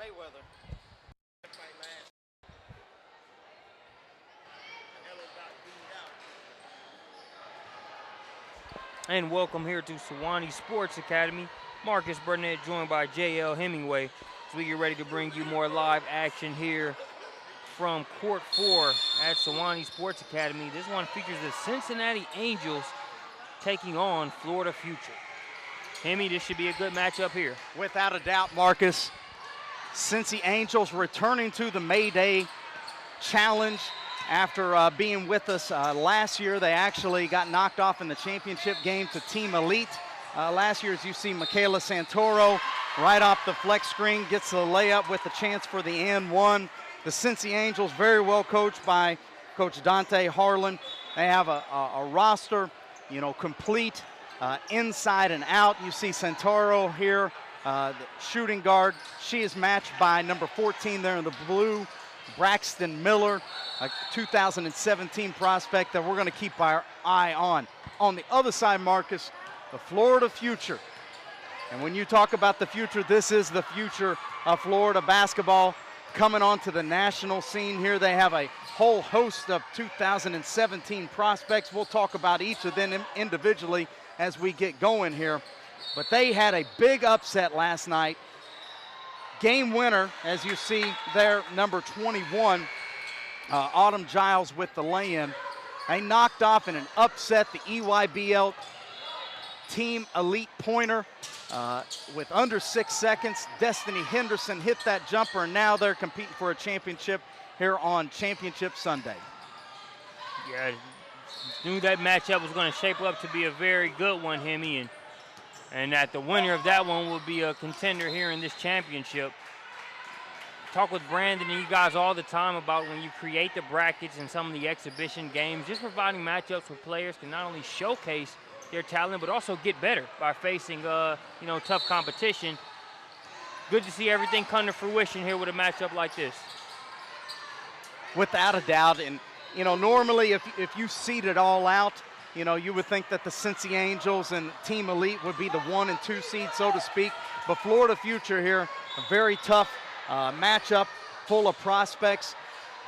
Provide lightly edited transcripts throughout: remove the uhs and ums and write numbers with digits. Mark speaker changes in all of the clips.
Speaker 1: Mayweather.
Speaker 2: And welcome here to Sewanee Sports Academy. Marcus Burnett joined by J.L. Hemingway as we get ready to bring you more live action here from Court 4 at Sewanee Sports Academy. This one features the Cincinnati Angels taking on Florida Future. Hemi, this should be a good matchup here.
Speaker 1: Without a doubt, Marcus. Cincy Angels returning to the May Day Challenge after being with us last year. They actually got knocked off in the championship game to Team Elite. Last year, as you see, Michaela Santoro right off the flex screen gets the layup with the chance for the and one. The Cincy Angels, very well coached by Coach Dante Harlan. They have a roster, you know, complete inside and out. You see Santoro here, the shooting guard. She is matched by number 14 there in the blue, Braxton Miller, a 2017 prospect that we're going to keep our eye on. On the other side, Marcus, the Florida Future. And when you talk about the future, this is the future of Florida basketball coming onto the national scene here. They have a whole host of 2017 prospects. We'll talk about each of them individually as we get going here. But they had a big upset last night. Game winner, as you see there, number 21, Autumn Giles with the lay-in. They knocked off in an upset the EYBL Team Elite pointer with under 6 seconds. Destiny Henderson hit that jumper, and now they're competing for a championship here on Championship Sunday.
Speaker 2: Yeah, knew that matchup was going to shape up to be a very good one, Hemi, and that the winner of that one will be a contender here in this championship. Talk with Brandon and you guys all the time about when you create the brackets and some of the exhibition games, just providing matchups where players can not only showcase their talent, but also get better by facing, tough competition. Good to see everything come to fruition here with a matchup like this.
Speaker 1: Without a doubt, and normally if you seed it all out, you would think that the Cincy Angels and Team Elite would be the 1 and 2 seed, so to speak. But Florida Future here, a very tough matchup, full of prospects.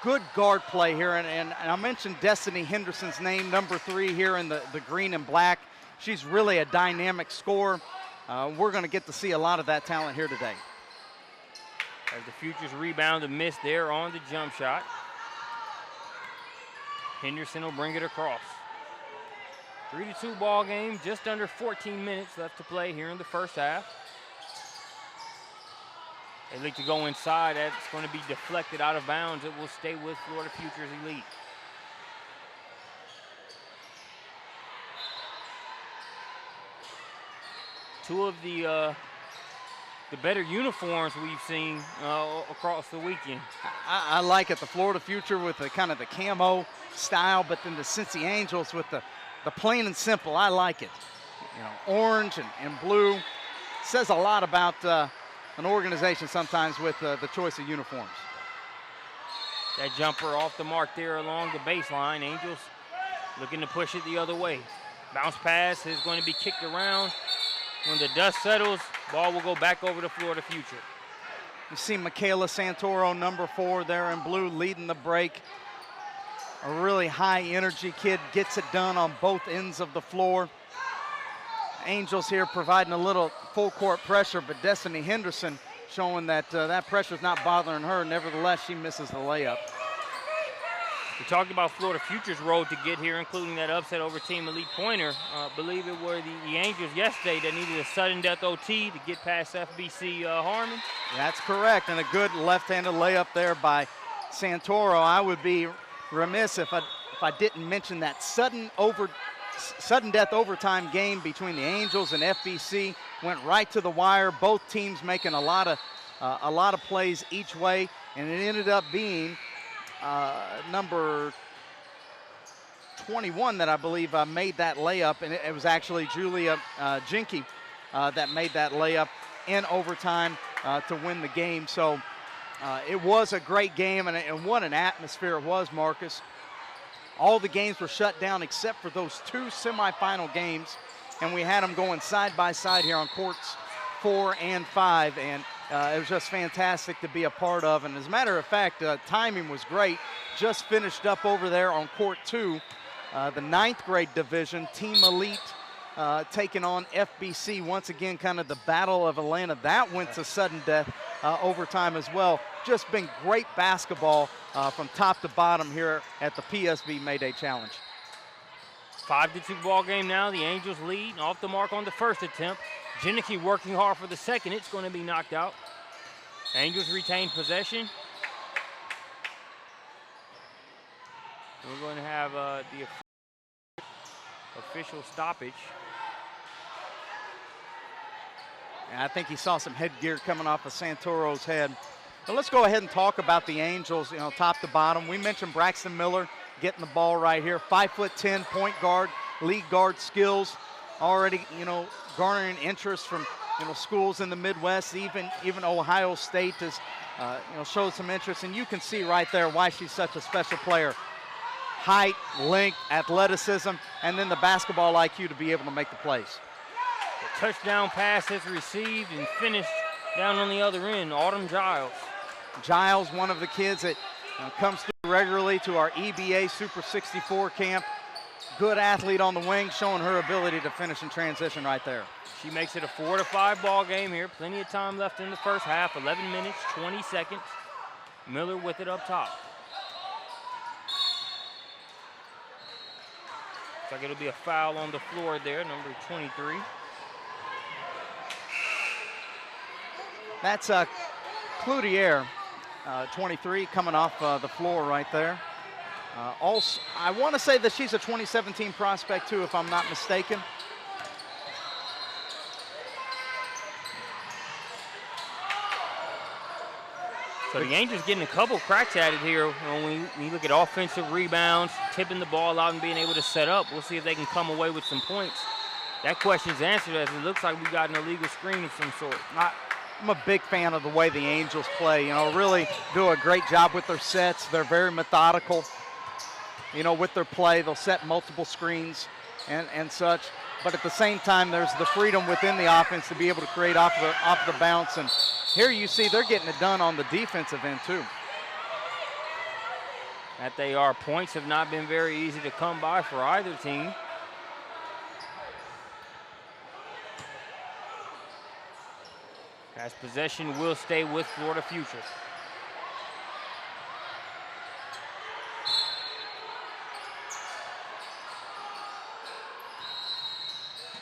Speaker 1: Good guard play here, and I mentioned Destiny Henderson's name, number 3 here in the green and black. She's really a dynamic scorer. We're going to get to see a lot of that talent here today.
Speaker 2: As the Futures rebound and miss there on the jump shot. Henderson will bring it across. 3-2 ball game, just under 14 minutes left to play here in the first half. They look to go inside. That's going to be deflected out of bounds. It will stay with Florida Futures Elite. Two of the better uniforms we've seen across the weekend.
Speaker 1: I like it. The Florida Future with the kind of the camo style, but then the Cincy Angels with the plain and simple. I like it. Orange and blue. Says a lot about an organization sometimes with the choice of uniforms.
Speaker 2: That jumper off the mark there along the baseline. Angels looking to push it the other way. Bounce pass is going to be kicked around. When the dust settles, ball will go back over to Florida Future.
Speaker 1: You see Michaela Santoro, number 4 there in blue, leading the break. A really high energy kid, gets it done on both ends of the floor. Angels here providing a little full court pressure, but Destiny Henderson showing that that pressure's not bothering her. Nevertheless, she misses the layup.
Speaker 2: We talked about Florida Future's road to get here, including that upset over Team Elite pointer. Believe it were the Angels yesterday that needed a sudden death OT to get past FBC Harmon.
Speaker 1: That's correct, and a good left-handed layup there by Santoro. I would be remiss if I didn't mention that sudden death overtime game between the Angels and FBC. Went right to the wire. Both teams making a lot of plays each way, and it ended up being number 21 that I believe made that layup, and it was actually Julia Jinke that made that layup in overtime to win the game. So it was a great game, and what an atmosphere it was, Marcus. All the games were shut down except for those 2 semifinal games, and we had them going side by side here on courts 4 and 5, and it was just fantastic to be a part of. And as a matter of fact, timing was great. Just finished up over there on court 2, the 9th grade division, Team Elite taking on FBC. Once again, kind of the Battle of Atlanta. That went to sudden death overtime as well. Just been great basketball from top to bottom here at the PSB Mayday Challenge.
Speaker 2: 5-2 ball game now. The Angels lead off the mark on the first attempt. Jenicky working hard for the second. It's going to be knocked out. Angels retain possession. We're going to have the official stoppage.
Speaker 1: And I think he saw some headgear coming off of Santoro's head. But let's go ahead and talk about the Angels, top to bottom. We mentioned Braxton Miller getting the ball right here. 5'10" point guard, lead guard skills. Already, garnering interest from, schools in the Midwest. Even Ohio State has, showed some interest. And you can see right there why she's such a special player. Height, length, athleticism, and then the basketball IQ to be able to make the plays.
Speaker 2: The touchdown pass is received and finished down on the other end, Autumn Giles.
Speaker 1: Giles, one of the kids that comes through regularly to our EBA Super 64 camp. Good athlete on the wing, showing her ability to finish in transition right there.
Speaker 2: She makes it a 4-5 ball game here. Plenty of time left in the first half, 11 minutes, 20 seconds. Miller with it up top. Looks like it'll be a foul on the floor there, number 23.
Speaker 1: That's Cloutier, 23, coming off the floor right there. Also, I want to say that she's a 2017 prospect too, if I'm not mistaken.
Speaker 2: So the Angels getting a couple cracks at it here. When you look at offensive rebounds, tipping the ball out and being able to set up, we'll see if they can come away with some points. That question's answered as it looks like we got an illegal screen of some sort.
Speaker 1: I'm a big fan of the way the Angels play. Really do a great job with their sets. They're very methodical. With their play, they'll set multiple screens and such. But at the same time, there's the freedom within the offense to be able to create off the bounce. And here you see they're getting it done on the defensive end too.
Speaker 2: That they are. Points have not been very easy to come by for either team. As possession will stay with Florida Future.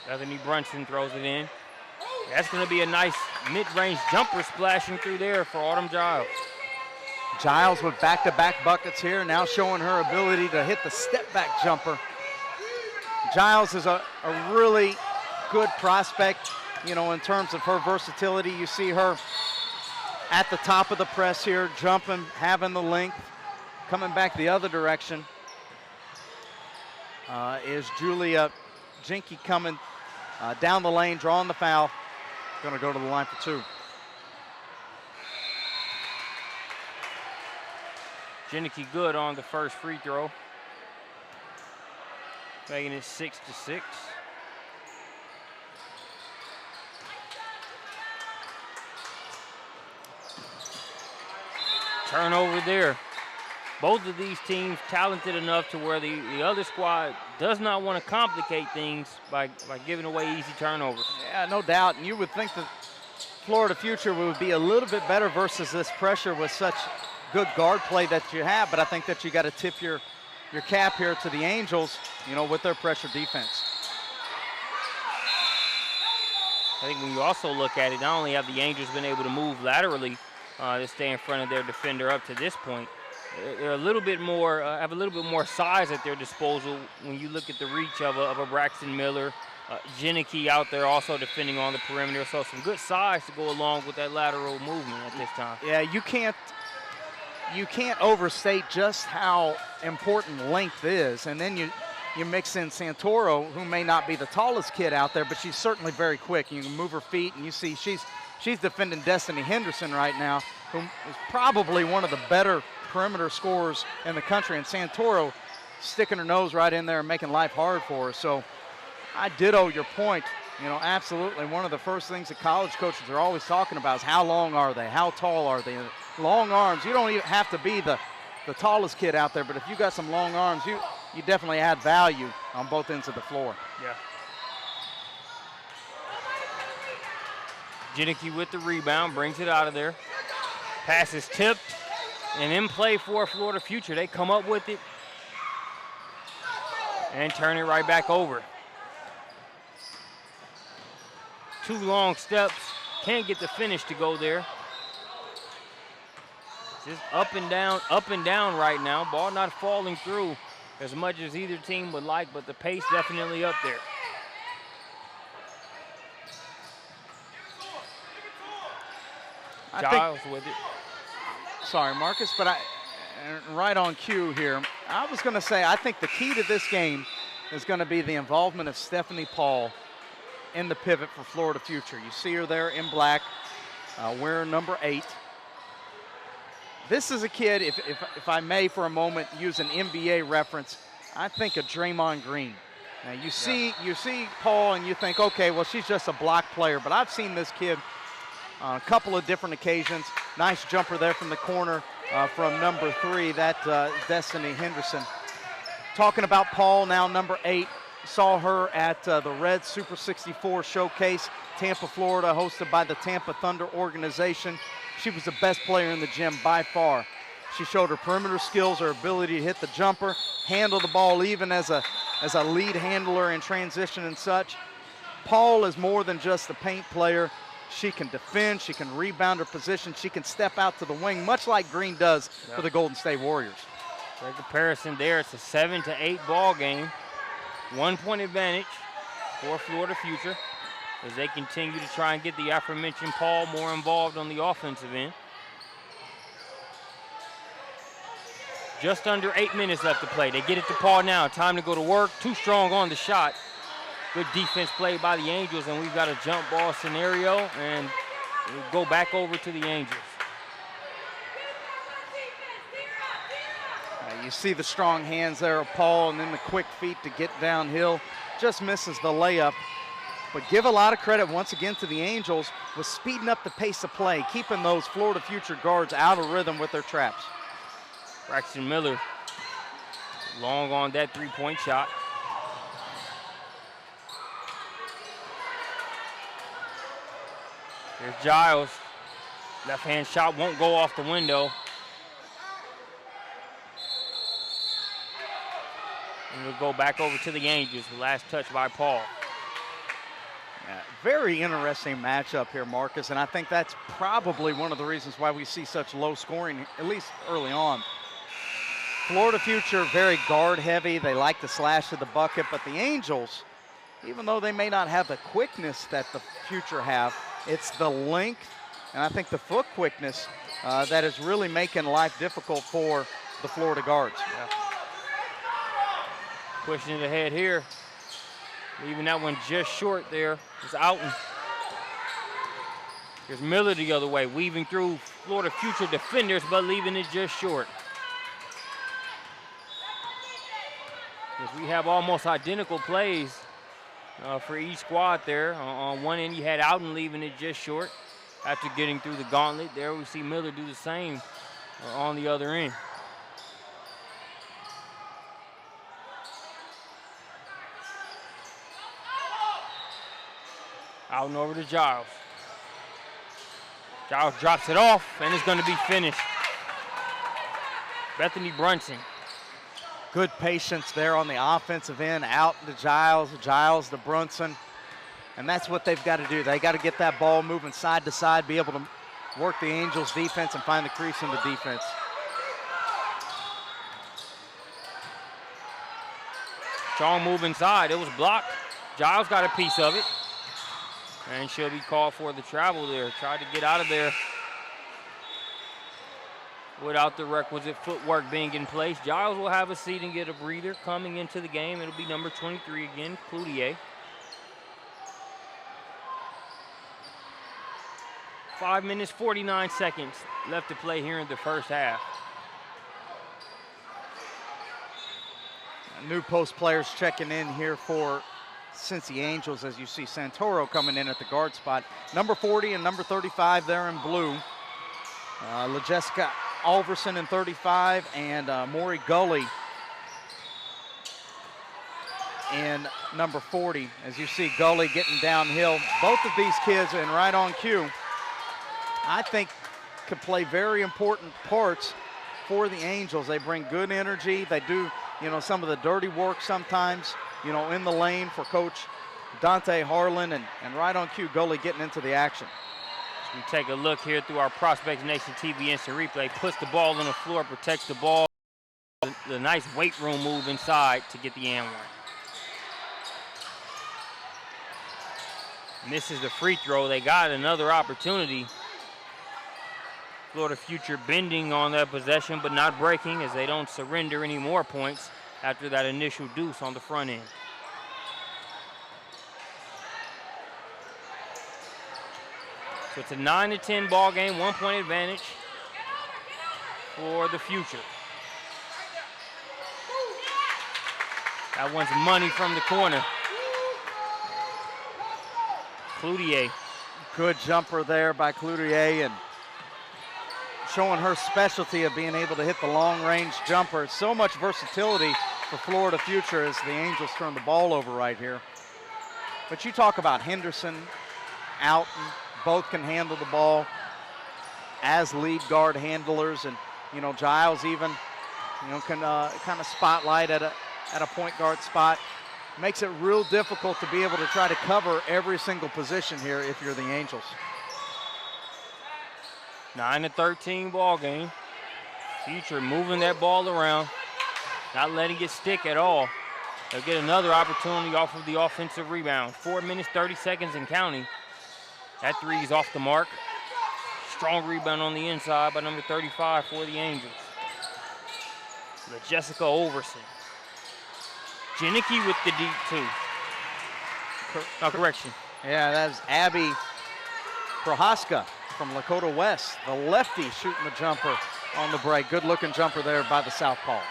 Speaker 2: Bethany Brunson throws it in. That's going to be a nice mid-range jumper splashing through there for Autumn Giles.
Speaker 1: Giles with back-to-back buckets here, now showing her ability to hit the step-back jumper. Giles is a really good prospect, in terms of her versatility. You see her at the top of the press here, jumping, having the length, coming back the other direction. Is Julia Jenke coming down the lane, drawing the foul. Going to go to the line for 2.
Speaker 2: Jenicky good on the first free throw. Making it 6-6. Turnover there. Both of these teams talented enough to where the other squad does not want to complicate things by giving away easy turnovers.
Speaker 1: Yeah, no doubt. And you would think that Florida Future would be a little bit better versus this pressure with such good guard play that you have. But I think that you got to tip your cap here to the Angels, with their pressure defense.
Speaker 2: I think when you also look at it, not only have the Angels been able to move laterally to stay in front of their defender up to this point, they're a little bit more, have a little bit more size at their disposal when you look at the reach of a Braxton Miller. Jenicky out there also defending on the perimeter, so some good size to go along with that lateral movement at this time.
Speaker 1: Yeah, you can't overstate just how important length is, and then you mix in Santoro, who may not be the tallest kid out there, but she's certainly very quick. You can move her feet, and you see she's defending Destiny Henderson right now, who is probably one of the better perimeter scorers in the country, and Santoro sticking her nose right in there and making life hard for her. So I ditto your point You know, absolutely. One of the first things that college coaches are always talking about is how long are they? How tall are they? Long arms. You don't even have to be the tallest kid out there, but if you got some long arms, you definitely add value on both ends of the floor.
Speaker 2: Yeah. Jenicky with the rebound, brings it out of there. Pass is tipped, and in play for Florida Future. They come up with it and turn it right back over. 2 long steps, can't get the finish to go there. Just up and down right now. Ball not falling through as much as either team would like, but the pace definitely up there. Giles with it.
Speaker 1: Sorry, Marcus, but right on cue here. I was going to say, I think the key to this game is going to be the involvement of Stephanie Paul in the pivot for Florida Future. You see her there in black, wearing number 8. This is a kid, if I may for a moment use an NBA reference, I think of Draymond Green. Now you see Paul and you think, okay, well, she's just a block player, but I've seen this kid on a couple of different occasions. Nice jumper there from the corner from number 3, that Destiny Henderson. Talking about Paul now, number 8, saw her at the Red Super 64 Showcase, Tampa, Florida, hosted by the Tampa Thunder organization. She was the best player in the gym by far. She showed her perimeter skills, her ability to hit the jumper, handle the ball even as a lead handler in transition and such. Paul is more than just a paint player. She can defend, she can rebound her position, she can step out to the wing, much like Green does for the Golden State Warriors.
Speaker 2: Great comparison there. It's a 7-8 ball game. 1-point advantage for Florida Future as they continue to try and get the aforementioned Paul more involved on the offensive end. Just under 8 minutes left to play. They get it to Paul now. Time to go to work. Too strong on the shot. Good defense played by the Angels, and we've got a jump ball scenario, and we go back over to the Angels.
Speaker 1: You see the strong hands there of Paul and then the quick feet to get downhill. Just misses the layup. But give a lot of credit once again to the Angels with speeding up the pace of play, keeping those Florida Future guards out of rhythm with their traps.
Speaker 2: Braxton Miller long on that 3-point shot. There's Giles. Left-hand shot won't go off the window. And we'll go back over to the Angels. The last touch by Paul.
Speaker 1: Yeah, very interesting matchup here, Marcus, and I think that's probably one of the reasons why we see such low scoring, at least early on. Florida Future, very guard heavy. They like to slash to the bucket, but the Angels, even though they may not have the quickness that the Future have, it's the length and I think the foot quickness that is really making life difficult for the Florida guards.
Speaker 2: Yeah. Pushing it ahead here. Leaving that one just short there. It's Outen. Here's Miller the other way, weaving through Florida Future defenders, but leaving it just short. Because we have almost identical plays for each squad there. On one end, you had Outen leaving it just short. After getting through the gauntlet, there we see Miller do the same on the other end. Out and over to Giles. Giles drops it off, and it's going to be finished. Bethany Brunson.
Speaker 1: Good patience there on the offensive end, out to Giles, Giles to Brunson. And that's what they've got to do. They got to get that ball moving side to side, be able to work the Angels' defense and find the crease in the defense.
Speaker 2: Strong move inside. It was blocked. Giles got a piece of it. And she'll be called for the travel there. Tried to get out of there without the requisite footwork being in place. Giles will have a seat and get a breather coming into the game. It'll be number 23 again, Cloutier. 5 minutes, 49 seconds left to play here in the first half.
Speaker 1: New post players checking in here for Cincy Angels, as you see Santoro coming in at the guard spot. Number 40 and number 35 there in blue. LaJessica Alverson in 35 and Maury Gully in number 40. As you see Gully getting downhill. Both of these kids, and right on cue, I think could play very important parts for the Angels. They bring good energy. They do, some of the dirty work sometimes, in the lane for Coach Dante Harlan, and right on cue, Gully getting into the action.
Speaker 2: We take a look here through our Prospect Nation TV instant replay. Puts the ball on the floor, protects the ball. The nice weight room move inside to get the and one. Misses the free throw. They got another opportunity. Florida Future bending on that possession, but not breaking, as they don't surrender any more points after that initial deuce on the front end. So it's a 9-10 ball game, 1 point advantage for the Future. That one's money from the corner. Cloutier.
Speaker 1: Good jumper there by Cloutier, and showing her specialty of being able to hit the long-range jumper. So much versatility for Florida Future as the Angels turn the ball over right here. But you talk about Henderson, Alton, both can handle the ball as lead guard handlers, and Giles even can kind of spotlight at a point guard spot. Makes it real difficult to be able to try to cover every single position here if you're the Angels.
Speaker 2: 9-13 ball game. Future moving that ball around, not letting it stick at all. They'll get another opportunity off of the offensive rebound. 4 minutes, 30 seconds and counting. That three is off the mark. Strong rebound on the inside by number 35 for the Angels. Jessica Overson. Janicki with the deep two. Correction.
Speaker 1: Yeah, that's Abby Prohaska from Lakota West, the lefty shooting the jumper on the break. Good looking jumper there by the southpaw.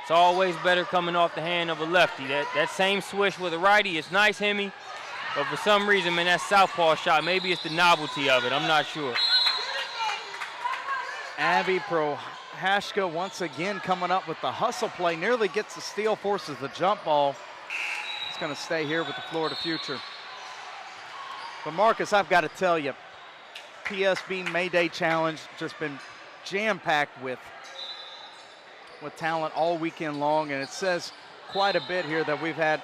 Speaker 2: It's always better coming off the hand of a lefty. That same swish with a righty is nice, Hemi, but for some reason, man, that southpaw shot, maybe it's the novelty of it, I'm not sure.
Speaker 1: Abby Prohaska once again coming up with the hustle play, nearly gets the steal, forces the jump ball. It's gonna stay here with the Florida Future. But Marcus, I've got to tell you, PSB May Day Challenge just been jam-packed with talent all weekend long, and it says quite a bit here that we've had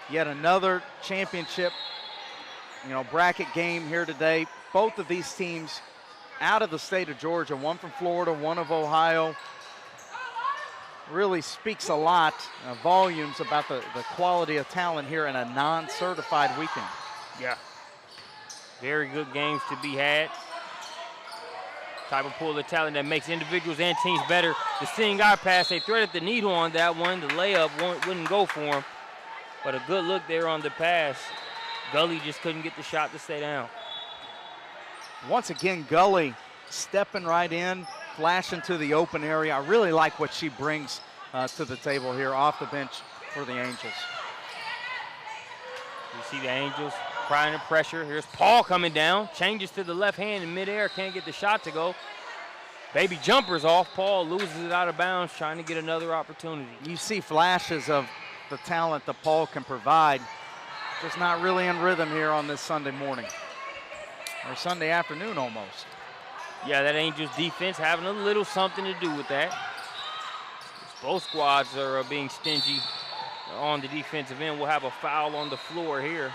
Speaker 1: yet another championship, bracket game here today. Both of these teams out of the state of Georgia, one from Florida, one of Ohio. Really speaks a lot, volumes about the quality of talent here in a non-certified weekend.
Speaker 2: Yeah. Very good games to be had. Type of pool of talent that makes individuals and teams better. The seeing eye pass, they threaded the needle on that one. The layup wouldn't go for him. But a good look there on the pass. Gully just couldn't get the shot to stay down.
Speaker 1: Once again, Gully stepping right in, flashing to the open area. I really like what she brings to the table here off the bench for the Angels.
Speaker 2: You see the Angels applying the pressure. Here's Paul coming down, changes to the left hand in midair, can't get the shot to go. Baby jumper's off. Paul loses it out of bounds, trying to get another opportunity.
Speaker 1: You see flashes of the talent that Paul can provide, just not really in rhythm here on this Sunday morning, or Sunday afternoon almost.
Speaker 2: Yeah, that Angels defense having a little something to do with that. Both squads are being stingy on the defensive end. We'll have a foul on the floor here.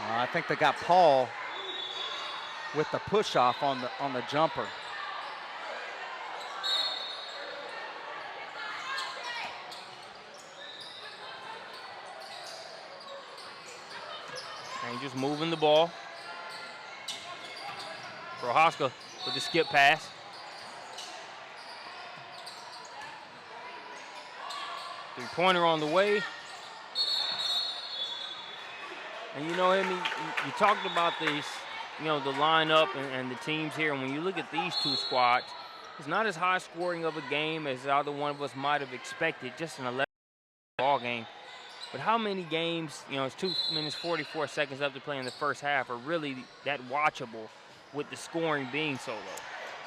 Speaker 1: I think they got Paul with the push-off on the jumper.
Speaker 2: Angels moving the ball. Prohaska with the skip pass. Three-pointer on the way. And you talked about these, the lineup and the teams here. And when you look at these two squads, it's not as high scoring of a game as either one of us might have expected. Just an 11. ball game. But how many games, you know, it's 2 minutes 44 seconds left to play in the first half, are really that watchable with the scoring being so low?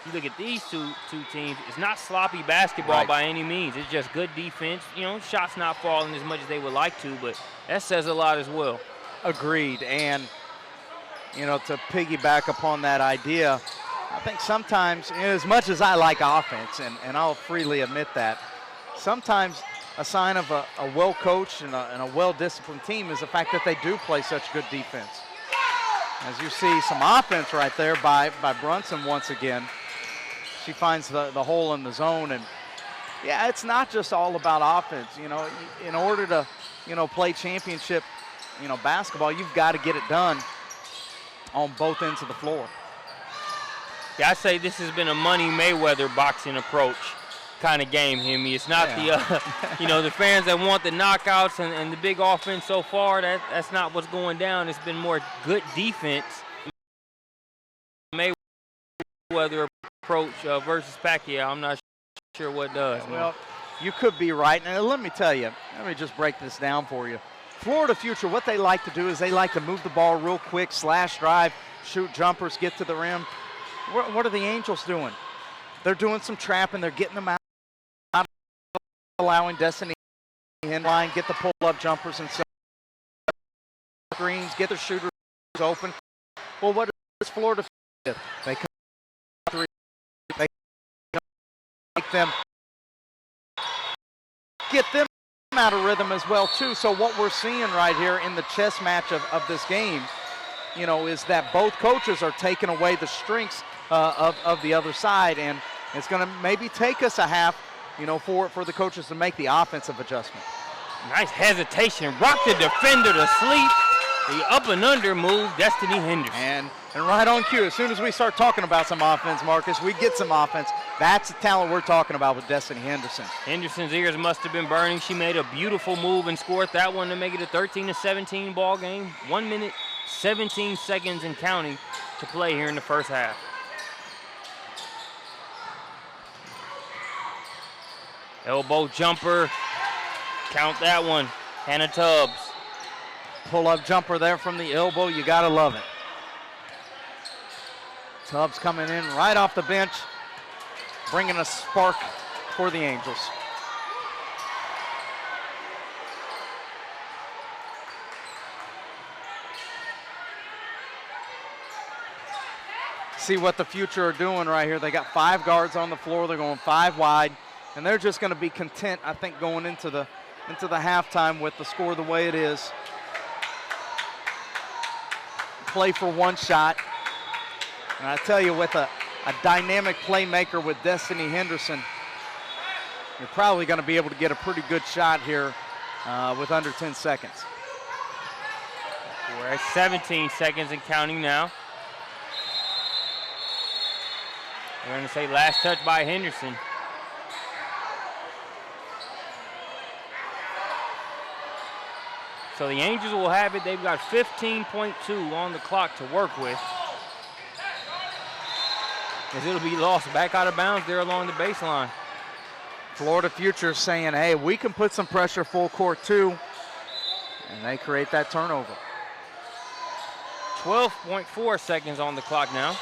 Speaker 2: You look at these two teams, it's not sloppy basketball by any means. It's just good defense. You know, shots not falling as much as they would like to, but that says a lot as well.
Speaker 1: Agreed. And, you know, to piggyback upon that idea, I think sometimes, you know, as much as I like offense, and I'll freely admit that, sometimes a sign of a well-coached and a well-disciplined team is the fact that they do play such good defense. As you see some offense right there by Brunson once again. She finds the hole in the zone, and yeah, it's not just all about offense. You know, in order to, you know, play championship, you know, basketball, you've got to get it done on both ends of the floor.
Speaker 2: Yeah, I say this has been a Money Mayweather boxing approach kind of game, Hemi. It's not the, you know, the fans that want the knockouts and the big offense so far. That's not what's going down. It's been more good defense. Mayweather approach versus Pacquiao. I'm not sure what does.
Speaker 1: Well, you could be right. And let me tell you, let me just break this down for you. Florida Future, what they like to do is they like to move the ball real quick, slash drive, shoot jumpers, get to the rim. What are the Angels doing? They're doing some trapping. They're getting them out, allowing Destiny line, get the pull-up jumpers and screens, get the shooters open. Well, what does Florida do? They come three. They make them get them out of rhythm as well too. So what we're seeing right here in the chess match of this game, you know, is that both coaches are taking away the strengths of the other side, and it's going to maybe take us a half, you know, for the coaches to make the offensive adjustment.
Speaker 2: Nice hesitation, rock the defender to sleep. The up and under move, Destiny Henderson.
Speaker 1: And right on cue, as soon as we start talking about some offense, Marcus, we get some offense. That's the talent we're talking about with Destiny Henderson.
Speaker 2: Henderson's ears must have been burning. She made a beautiful move and scored that one to make it a 13-17 ball game. 1 minute, 17 seconds and counting to play here in the first half. Elbow jumper, count that one. Hannah Tubbs.
Speaker 1: Pull-up jumper there from the elbow, you gotta love it. Tubbs coming in right off the bench, bringing a spark for the Angels. See what the Future are doing right here. They got 5 guards on the floor. They're going 5 wide, and they're just going to be content, I think, going into the halftime with the score the way it is. Play for 1 shot. And I tell you, with a dynamic playmaker with Destiny Henderson, you're probably going to be able to get a pretty good shot here with under 10 seconds.
Speaker 2: We're at 17 seconds and counting now. We're going to say last touch by Henderson. So the Angels will have it. They've got 15.2 on the clock to work with. As it'll be lost back out of bounds there along the baseline.
Speaker 1: Florida Future saying, hey, we can put some pressure full court too. And they create that turnover.
Speaker 2: 12.4 seconds on the clock now.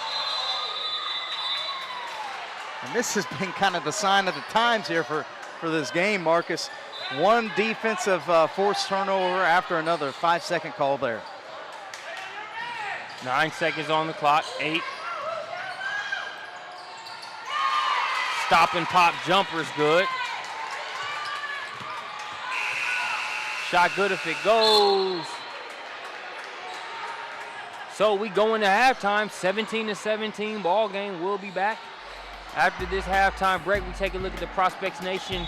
Speaker 1: And this has been kind of the sign of the times here for this game, Marcus. 1 defensive forced turnover after another. 5-second call there.
Speaker 2: 9 seconds on the clock. 8. Stop and pop jumper's good. Shot good if it goes. So we go into halftime, 17-17 ball game. We'll be back after this halftime break. We take a look at the Prospects Nation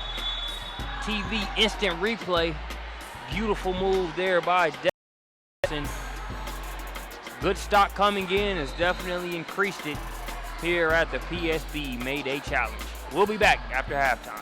Speaker 2: TV instant replay. Beautiful move there by Destiny. Good stock coming in has definitely increased it here at the PSB Mayday Challenge. We'll be back after halftime.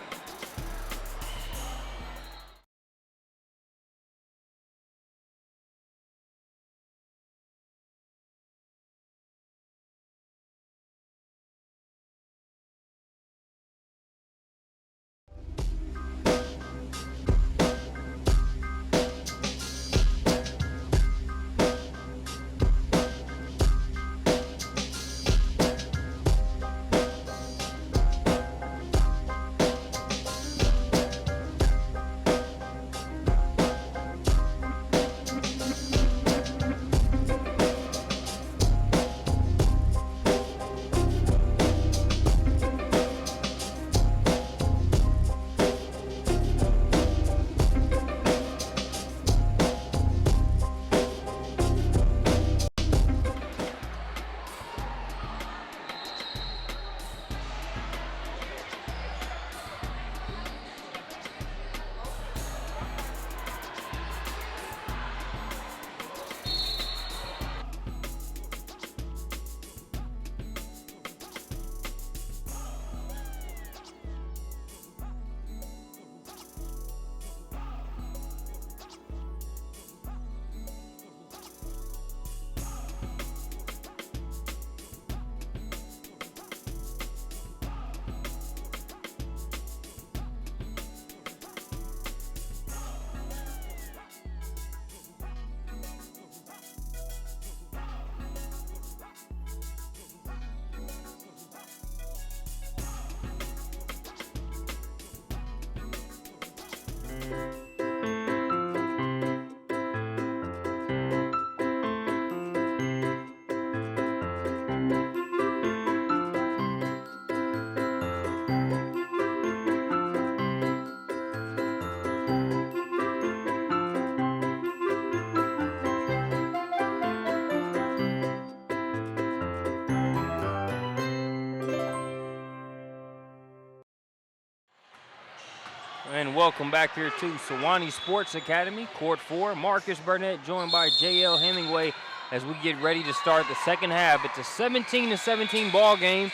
Speaker 2: And welcome back here to Sewanee Sports Academy, Court 4. Marcus Burnett joined by J.L. Hemingway as we get ready to start the second half. It's a 17-17 ball game.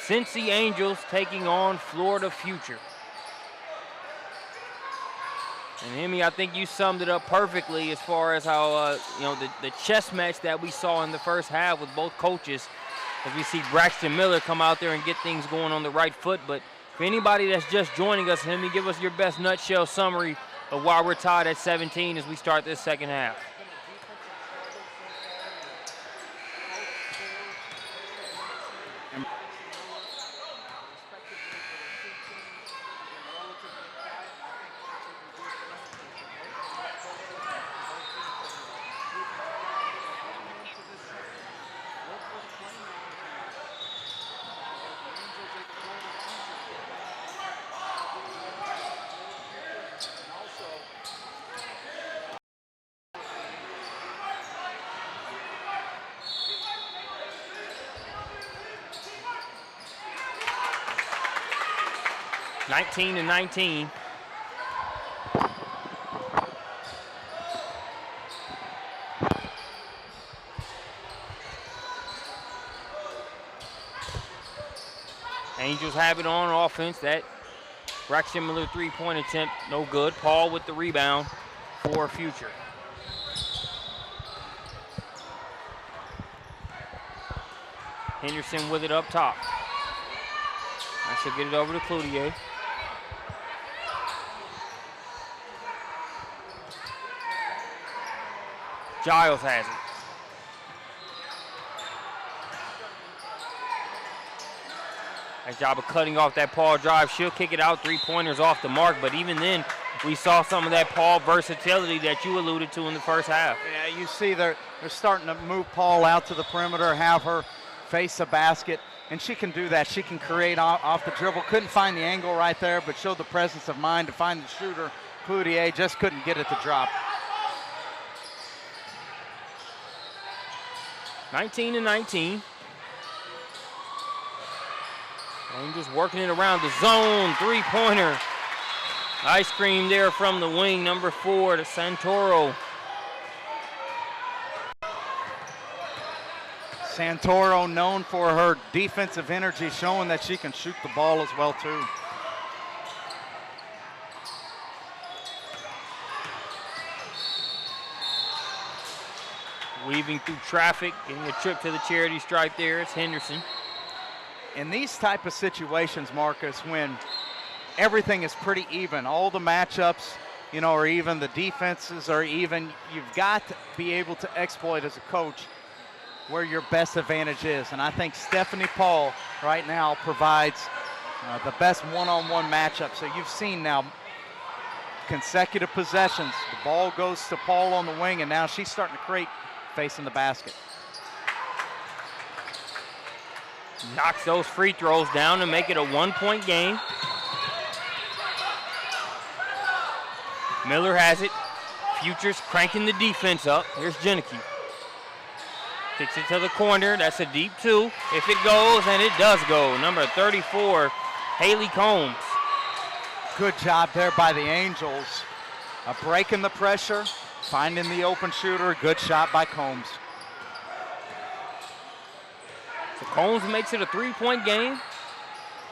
Speaker 2: Cincy Angels taking on Florida Future. And Hemi, I think you summed it up perfectly as far as how the chess match that we saw in the first half with both coaches, as we see Braxton Miller come out there and get things going on the right foot. But for anybody that's just joining us, Hemi, give us your best nutshell summary of why we're tied at 17 as we start this second half. (19-19). Angels have it on offense. That Braxton Miller three-point attempt, no good. Paul with the rebound for Future. Henderson with it up top. I should get it over to Cloutier. Giles has it. Nice job of cutting off that Paul drive. She'll kick it out, three-pointers off the mark, but even then, we saw some of that Paul versatility that you alluded to in the first half.
Speaker 1: Yeah, you see they're starting to move Paul out to the perimeter, have her face the basket, and she can do that. She can create off the dribble. Couldn't find the angle right there, but showed the presence of mind to find the shooter. Cloutier just couldn't get it to drop.
Speaker 2: 19-19. Angels working it around the zone. Three-pointer. Ice cream there from the wing, number 4 to Santoro.
Speaker 1: Santoro known for her defensive energy, showing that she can shoot the ball as well too.
Speaker 2: Weaving through traffic, getting a trip to the charity stripe there. It's Henderson.
Speaker 1: In these type of situations, Marcus, when everything is pretty even, all the matchups, or even the defenses are even, you've got to be able to exploit as a coach where your best advantage is. And I think Stephanie Paul right now provides the best one-on-one matchup. So you've seen now consecutive possessions. The ball goes to Paul on the wing, and now she's starting to create facing the basket.
Speaker 2: Knocks those free throws down to make it a one-point game. Miller has it. Future's cranking the defense up. Here's Janicki. Kicks it to the corner. That's a deep two. If it goes, and it does go. Number 34, Haley Combs.
Speaker 1: Good job there by the Angels. Breaking the pressure, finding the open shooter. Good shot by Combs.
Speaker 2: So Combs makes it a three-point game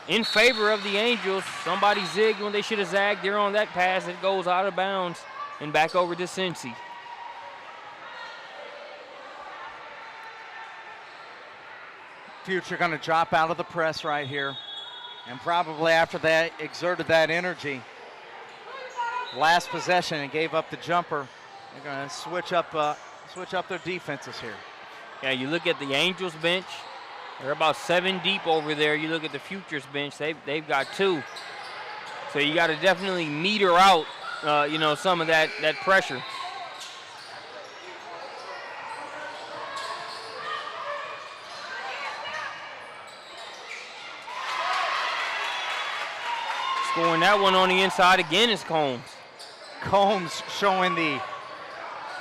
Speaker 2: in favor of the Angels. Somebody zigged when they should have zagged there on that pass. It goes out of bounds and back over to Cincy.
Speaker 1: Future going to drop out of the press right here. And probably after that exerted that energy. Last possession and gave up the jumper. They're going to switch up their defenses here.
Speaker 2: Yeah, you look at the Angels bench. They're about 7 deep over there. You look at the Futures bench, they've got 2. So you got to definitely meter out some of that pressure. Scoring that one on the inside again is Combs.
Speaker 1: Combs showing the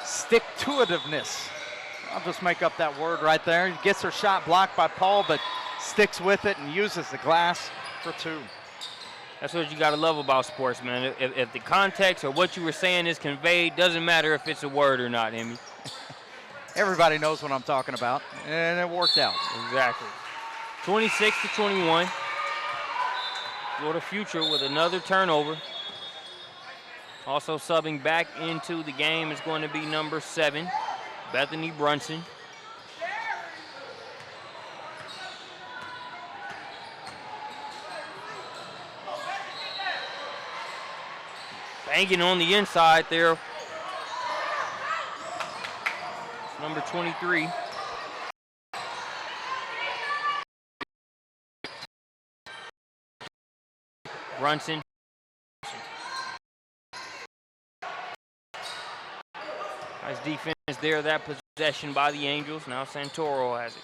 Speaker 1: stick-to-itiveness. I'll just make up that word right there. He gets her shot blocked by Paul, but sticks with it and uses the glass for two.
Speaker 2: That's what you got to love about sports, man. If the context or what you were saying is conveyed, doesn't matter if it's a word or not, Emmy.
Speaker 1: Everybody knows what I'm talking about, and it worked out.
Speaker 2: Exactly. 26-21. Florida Future with another turnover. Also subbing back into the game is going to be number 7, Bethany Brunson. Banging on the inside there. It's number 23. Brunson. Nice defense there, that possession by the Angels. Now Santoro has it.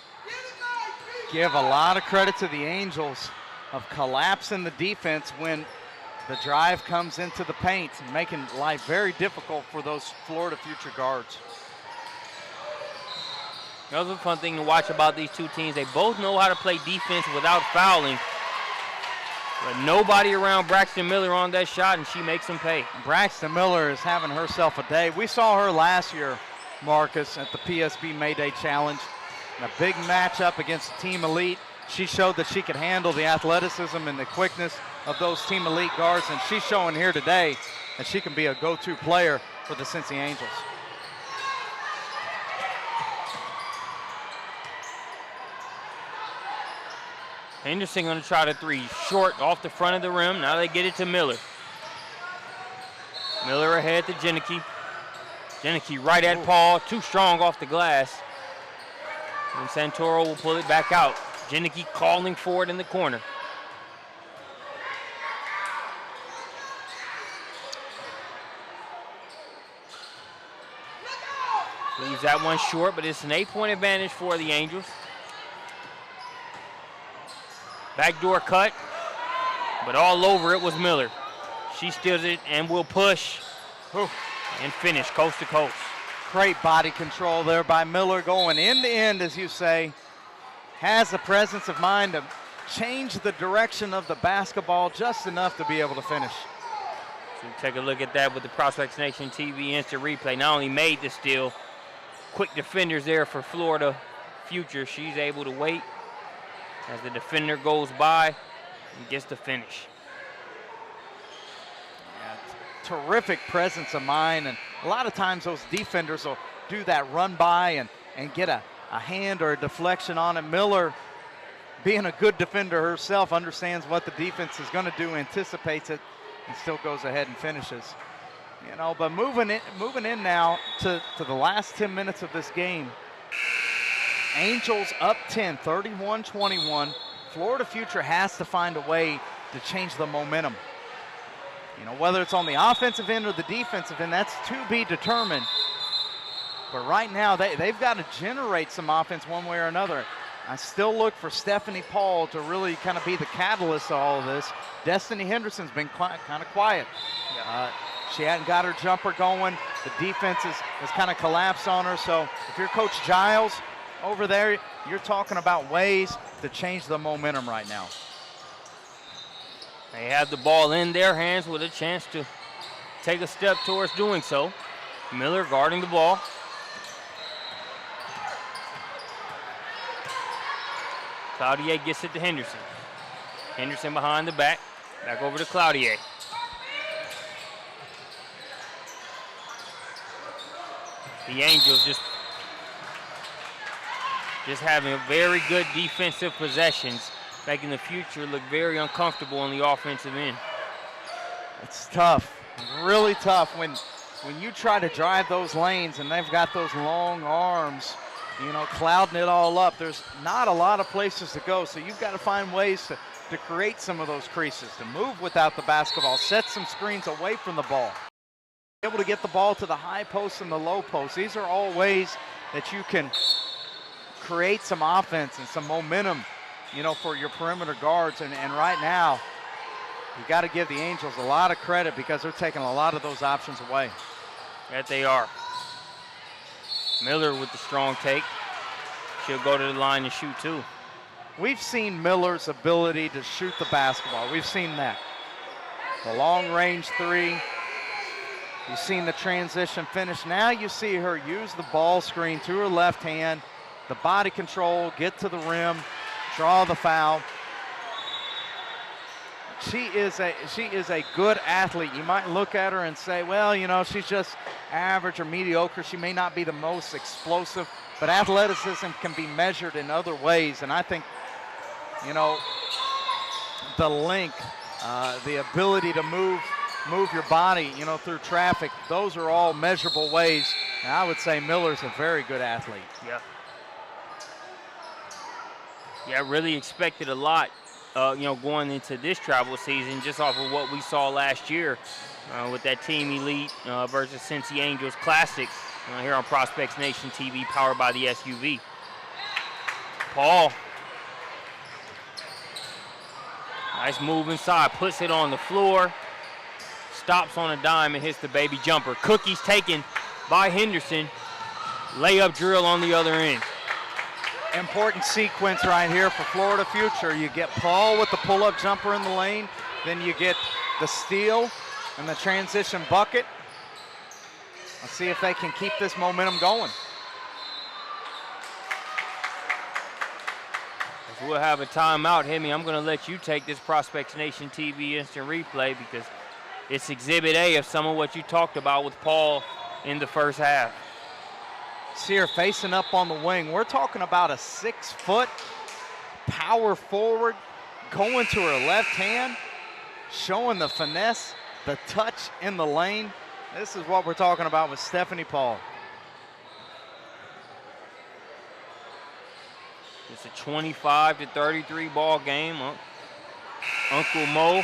Speaker 1: Give a lot of credit to the Angels of collapsing the defense when the drive comes into the paint, making life very difficult for those Florida Future guards.
Speaker 2: Another fun thing to watch about these two teams, they both know how to play defense without fouling. But nobody around Braxton Miller on that shot, and she makes them pay.
Speaker 1: Braxton Miller is having herself a day. We saw her last year, Marcus, at the PSB Mayday Challenge. In a big matchup against Team Elite, she showed that she could handle the athleticism and the quickness of those Team Elite guards, and she's showing here today that she can be a go-to player for the Cincy Angels.
Speaker 2: Henderson going to try the three. Short off the front of the rim. Now they get it to Miller. Miller ahead to Jenicky. Jenicky right at Paul. Too strong off the glass. And Santoro will pull it back out. Jenicky calling for it in the corner. Leaves that one short, but it's an 8-point advantage for the Angels. Backdoor cut, but all over it was Miller. She steals it and will push and finish coast to coast.
Speaker 1: Great body control there by Miller, going end to end, as you say. Has the presence of mind to change the direction of the basketball just enough to be able to finish.
Speaker 2: So take a look at that with the Prospects Nation TV instant replay. Not only made the steal, quick defenders there for Florida Future. She's able to wait as the defender goes by and gets the finish.
Speaker 1: Yeah, terrific presence of mind, and a lot of times those defenders will do that run by and get a hand or a deflection on it. Miller, being a good defender herself, understands what the defense is going to do, anticipates it, and still goes ahead and finishes. You know, but moving in now to the last 10 minutes of this game. Angels up 10, 31-21. Florida Future has to find a way to change the momentum. You know, whether it's on the offensive end or the defensive end, that's to be determined. But right now, they've got to generate some offense one way or another. I still look for Stephanie Paul to really kind of be the catalyst of all of this. Destiny Henderson's been kind of quiet. She hadn't got her jumper going. The defense has kind of collapsed on her. So if you're Coach Giles over there, you're talking about ways to change the momentum right now.
Speaker 2: They have the ball in their hands with a chance to take a step towards doing so. Miller guarding the ball. Cloutier gets it to Henderson. Henderson behind the back. Back over to Cloutier. The Angels just having very good defensive possessions, making the Future look very uncomfortable on the offensive end.
Speaker 1: It's tough, really tough when you try to drive those lanes and they've got those long arms, you know, clouding it all up. There's not a lot of places to go, so you've got to find ways to create some of those creases, to move without the basketball, set some screens away from the ball. able to get the ball to the high post and the low post. These are all ways that you can create some offense and some momentum, you know, for your perimeter guards. And right now, you got to give the Angels a lot of credit because they're taking a lot of those options away.
Speaker 2: That they are. Miller with the strong take. She'll go to the line and shoot too.
Speaker 1: We've seen Miller's ability to shoot the basketball. We've seen that. The long range three. You've seen the transition finish. Now you see her use the ball screen to her left hand, the body control, get to the rim, draw the foul. She is a good athlete. You might look at her and say, well, you know, she's just average or mediocre. She may not be the most explosive, but athleticism can be measured in other ways. And I think, you know, the length, the ability to move your body, you know, through traffic, those are all measurable ways. And I would say Miller's a very good athlete.
Speaker 2: Yeah. Yeah, really expected a lot. You know, going into this travel season, just off of what we saw last year with that Team Elite versus Cincy Angels Classic here on Prospects Nation TV, powered by the SUV. Paul. Nice move inside, puts it on the floor, stops on a dime and hits the baby jumper. Cookies taken by Henderson. Layup drill on the other end.
Speaker 1: Important sequence right here for Florida Future. You get Paul with the pull-up jumper in the lane, then you get the steal and the transition bucket. Let's see if they can keep this momentum going.
Speaker 2: We'll have a timeout, Hemi. I'm going to let you take this Prospects Nation TV instant replay because it's Exhibit A of some of what you talked about with Paul in the first half.
Speaker 1: See her facing up on the wing. We're talking about a 6-foot power forward going to her left hand, showing the finesse, the touch in the lane. This is what we're talking about with Stephanie Paul.
Speaker 2: It's a 25-33 ball game. Uncle Mo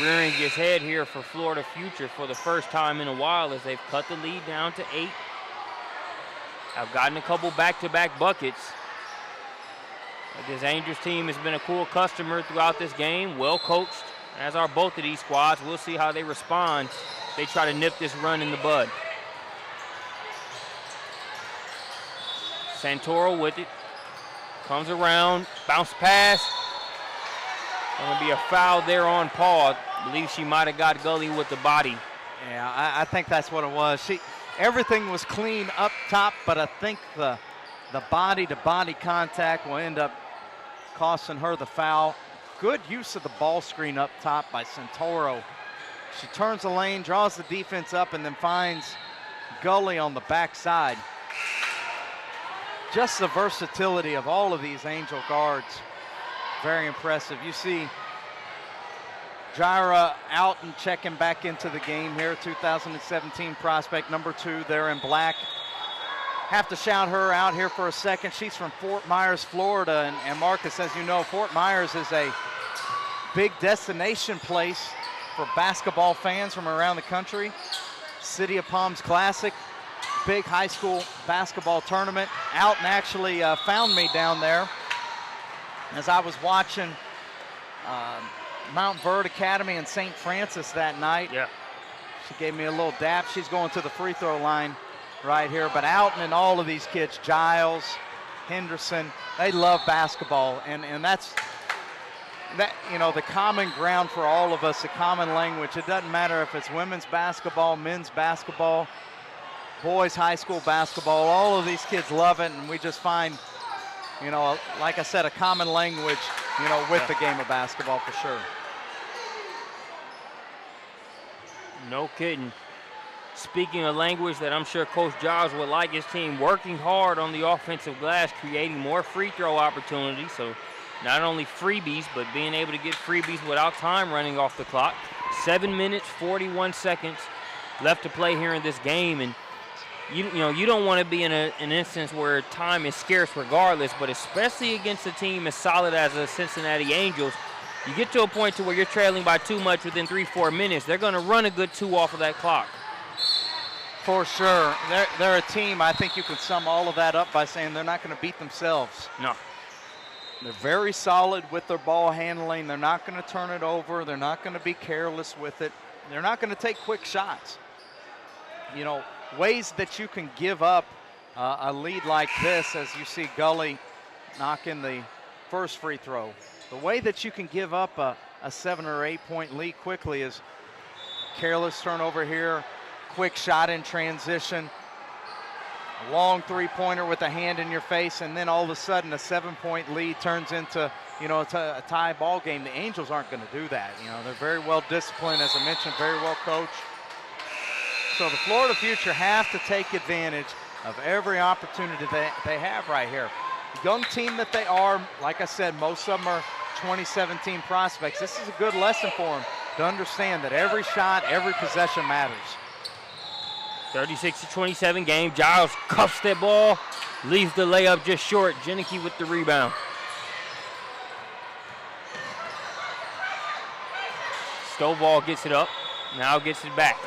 Speaker 2: rearing his head here for Florida Future for the first time in a while as they've cut the lead down to 8. I've gotten a couple back-to-back buckets. This Angels team has been a cool customer throughout this game, well coached, as are both of these squads. We'll see how they respond. They try to nip this run in the bud. Santoro with it. Comes around, bounce pass. Going to be a foul there on Paul. I believe she might have got Gully with the body.
Speaker 1: Yeah, I think that's what it was. Everything was clean up top, but I think the body-to-body contact will end up costing her the foul. Good use of the ball screen up top by Santoro. She turns the lane, draws the defense up, and then finds Gully on the backside. Just the versatility of all of these Angel guards, very impressive. You see Jaira out and checking back into the game here, 2017 prospect number 2 there in black. Have to shout her out here for a second. She's from Fort Myers, Florida, and Marcus, as you know, Fort Myers is a big destination place for basketball fans from around the country. City of Palms Classic, big high school basketball tournament. Alton actually found me down there as I was watching Mount Verde Academy in St. Francis that night.
Speaker 2: Yeah.
Speaker 1: She gave me a little dap. She's going to the free throw line right here. But Alton and all of these kids, Giles, Henderson, they love basketball. And that's, you know, the common ground for all of us, the common language. It doesn't matter if it's women's basketball, men's basketball, boys high school basketball. All of these kids love it, and we just find, you know, like I said, a common language, you know, with the game of basketball for sure.
Speaker 2: No kidding. Speaking of language that I'm sure Coach Giles would like his team working hard on the offensive glass, creating more free throw opportunities. So not only freebies, but being able to get freebies without time running off the clock. 7 minutes, 41 seconds left to play here in this game. And you know, you don't want to be in an instance where time is scarce regardless, but especially against a team as solid as the Cincinnati Angels, you get to a point to where you're trailing by too much within 3-4 minutes. They're going to run a good 2 off of that clock.
Speaker 1: For sure. They're a team, I think you can sum all of that up by saying they're not going to beat themselves.
Speaker 2: No.
Speaker 1: They're very solid with their ball handling. They're not going to turn it over. They're not going to be careless with it. They're not going to take quick shots. You know, ways that you can give up a lead like this, as you see Gully knocking the first free throw. The way that you can give up a 7 or 8 point lead quickly is careless turnover here, quick shot in transition, a long three-pointer with a hand in your face, and then all of a sudden a 7 point lead turns into, you know, a tie ball game. The Angels aren't going to do that. You know, they're very well disciplined, as I mentioned, very well coached. So the Florida Future have to take advantage of every opportunity they have right here. Young team that they are, like I said, most of them are 2017 prospects. This is a good lesson for them to understand that every shot, every possession matters.
Speaker 2: 36-27 game. Giles cuffs that ball, leaves the layup just short. Jenneke with the rebound. Stovall gets it up, now gets it back.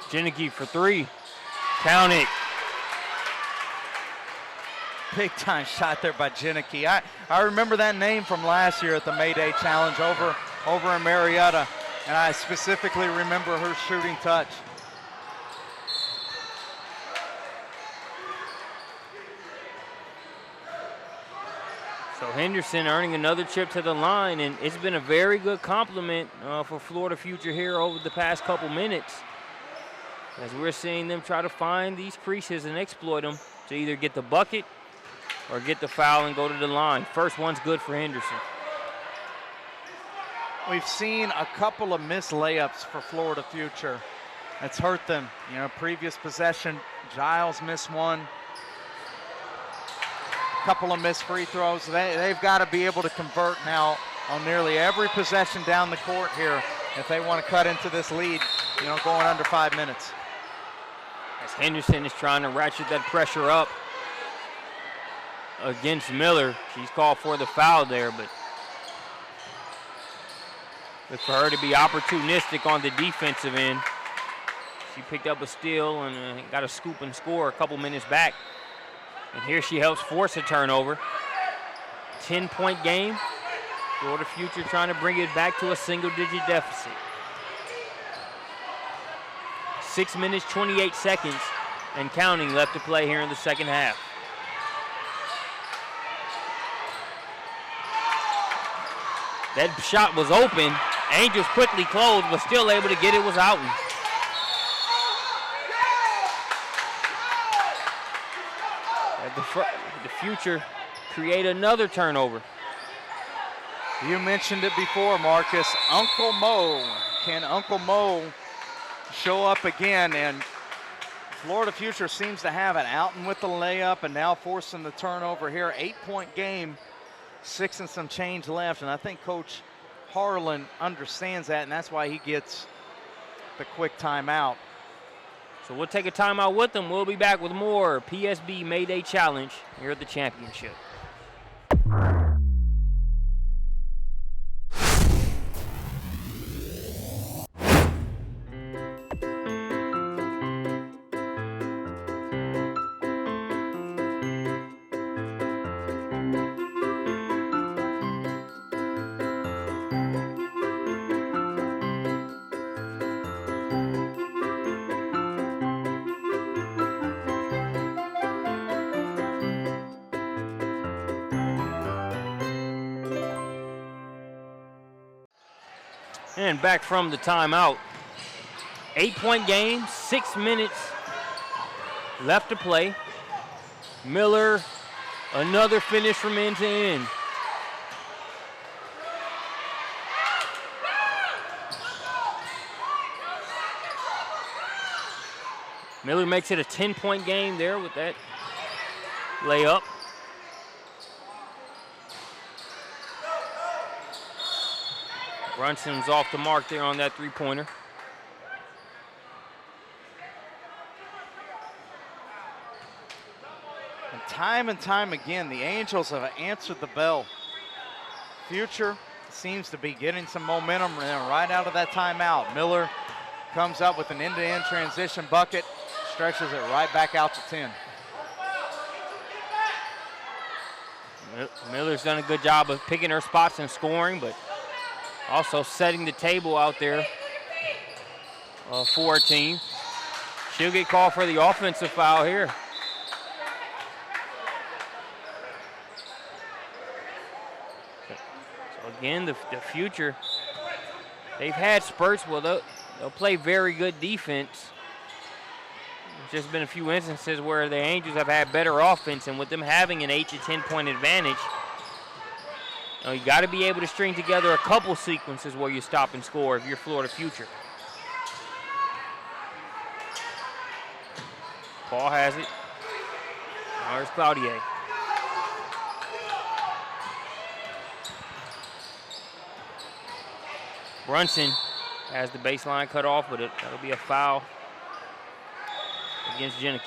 Speaker 2: Jenneke for three. Count it.
Speaker 1: Big time shot there by Jenneke. I remember that name from last year at the May Day Challenge over in Marietta, and I specifically remember her shooting touch.
Speaker 2: So Henderson earning another trip to the line, and it's been a very good compliment for Florida Future here over the past couple minutes, as we're seeing them try to find these creases and exploit them to either get the bucket or get the foul and go to the line. First one's good for Henderson.
Speaker 1: We've seen a couple of missed layups for Florida Future. That's hurt them. You know, previous possession, Giles missed one. A couple of missed free throws. They've got to be able to convert now on nearly every possession down the court here if they want to cut into this lead, you know, going under 5 minutes.
Speaker 2: As Henderson is trying to ratchet that pressure up against Miller. She's called for the foul there, but look for her to be opportunistic on the defensive end. She picked up a steal and got a scoop and score a couple minutes back. And here she helps force a turnover. 10-point game. Florida Future trying to bring it back to a single-digit deficit. 6 minutes, 28 seconds, and counting left to play here in the second half. That shot was open. Angels quickly closed, but still able to get it, was out. The Future create another turnover.
Speaker 1: You mentioned it before, Marcus. Uncle Mo. Can Uncle Mo show up again? And Florida Future seems to have it. Alton with the layup and now forcing the turnover here. 8-point game, 6 and some change left. And I think Coach Harlan understands that, and that's why he gets the quick timeout.
Speaker 2: So we'll take a timeout with them. We'll be back with more PSB May Day Challenge here at the championship. And back from the timeout. 8-point game, 6 minutes left to play. Miller, another finish from end to end. Miller makes it a 10-point game there with that layup. Brunson's off the mark there on that three-pointer.
Speaker 1: And time again, the Angels have answered the bell. Future seems to be getting some momentum right out of that timeout. Miller comes up with an end-to-end transition bucket, stretches it right back out to 10.
Speaker 2: Miller's done a good job of picking her spots and scoring, but also setting the table out there for her team. She'll get called for the offensive foul here. So again, the Future, they've had spurts. Well, they'll play very good defense. There's just been a few instances where the Angels have had better offense, and with them having an 8 to 10 point advantage, you got to be able to string together a couple sequences where you stop and score if you're Florida Future. Paul has it. Now here's Cloutier. Brunson has the baseline cut off, but that'll be a foul against Janicki.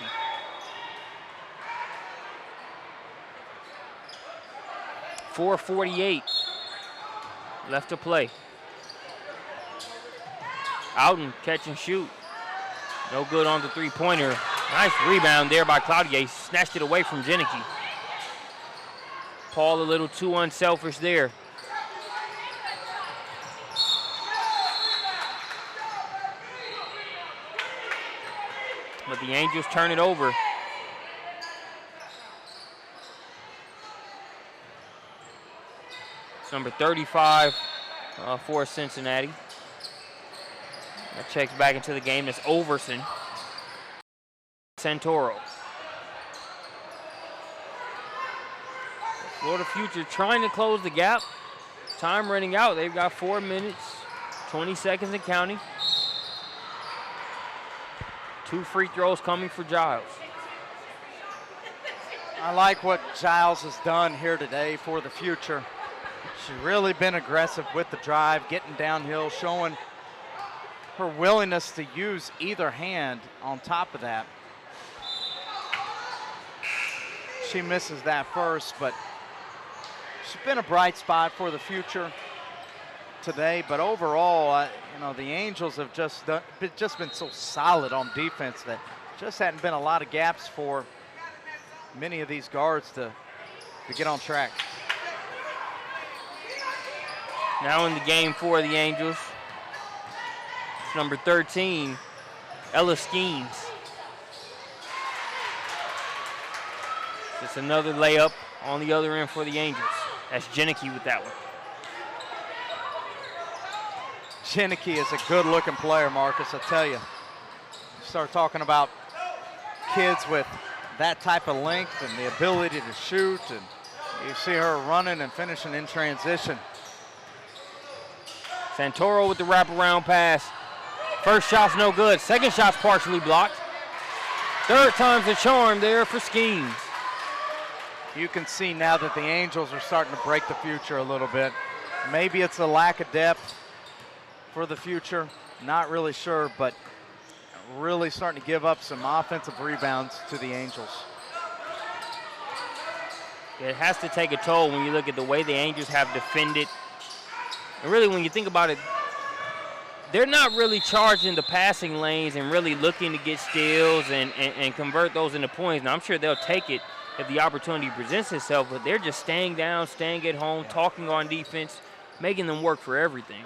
Speaker 2: .448 left to play. Outen catch and shoot. No good on the three-pointer. Nice rebound there by Cloutier. Snatched it away from Janicki. Paul a little too unselfish there. But the Angels turn it over. It's number 35 for Cincinnati. That checks back into the game. That's Overson. Santoro. Florida Future trying to close the gap. Time running out. They've got 4 minutes, 20 seconds and counting. 2 free throws coming for Giles.
Speaker 1: I like what Giles has done here today for the Future. She's really been aggressive with the drive, getting downhill, showing her willingness to use either hand on top of that. She misses that first, but she's been a bright spot for the Future today. But overall, the Angels have just been so solid on defense that just hadn't been a lot of gaps for many of these guards to get on track.
Speaker 2: Now in the game for the Angels, it's number 13, Ella Skeens. Just another layup on the other end for the Angels. That's Janicki with that one.
Speaker 1: Janicki is a good-looking player, Marcus, I tell you. Start talking about kids with that type of length and the ability to shoot, and you see her running and finishing in transition.
Speaker 2: Santoro with the wraparound pass. First shot's no good. Second shot's partially blocked. Third time's a charm there for Skeens.
Speaker 1: You can see now that the Angels are starting to break the Future a little bit. Maybe it's a lack of depth for the Future, not really sure, but really starting to give up some offensive rebounds to the Angels.
Speaker 2: It has to take a toll when you look at the way the Angels have defended. And really, when you think about it, they're not really charging the passing lanes and really looking to get steals and convert those into points. Now, I'm sure they'll take it if the opportunity presents itself, but they're just staying down, staying at home, talking on defense, making them work for everything.